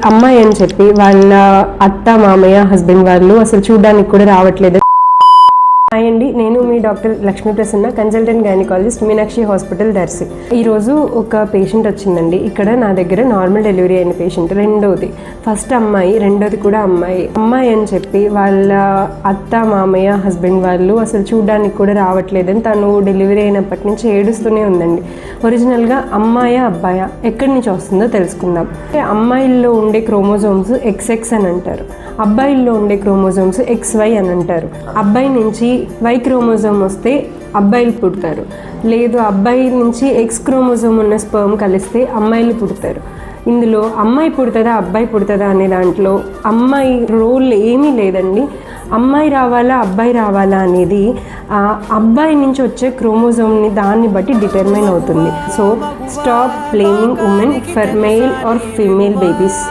అమ్మాయి అని చెప్పి వాళ్ళ అత్త మామయ్య హస్బెండ్ వాళ్ళు అసలు చూడడానికి కూడా రావట్లేదు. హాయ్ అండి, నేను మీ doctor Lakshmi Prasanna, consultant gynaecologist, Meenakshi hospital, Darsi. ఈరోజు ఒక పేషెంట్ వచ్చిందండి. ఇక్కడ నా దగ్గర నార్మల్ డెలివరీ అయిన పేషెంట్, రెండోది ఫస్ట్ అమ్మాయి, రెండోది కూడా అమ్మాయి అని చెప్పి వాళ్ళ అత్త మామయ్య హస్బెండ్ వాళ్ళు అసలు చూడడానికి కూడా రావట్లేదని తను డెలివరీ అయినప్పటి నుంచి ఏడుస్తూనే ఉందండి. ఒరిజినల్గా అమ్మాయా అబ్బాయా ఎక్కడి నుంచి వస్తుందో తెలుసుకుందాం. అమ్మాయిల్లో ఉండే క్రోమోజోమ్స్ XX అని అంటారు, అబ్బాయిల్లో ఉండే క్రోమోజోమ్స్ XY అని అంటారు. అబ్బాయి నుంచి Y క్రోమోజోమ్ వస్తే అబ్బాయిలు పుడతారు, లేదు అబ్బాయి నుంచి X క్రోమోజోమ్ ఉన్న స్పర్మ్ కలిస్తే అమ్మాయిలు పుడతారు. ఇందులో అమ్మాయి పుడుతుందా అబ్బాయి పుడుతుందా అనే దాంట్లో అమ్మాయి రోల్ ఏమీ లేదండి. అమ్మాయి రావాలా అబ్బాయి రావాలా అనేది అబ్బాయి నుంచి వచ్చే క్రోమోజోమ్ని దాన్ని బట్టి డిటర్మైన్ అవుతుంది. So stop blaming women for male or female babies.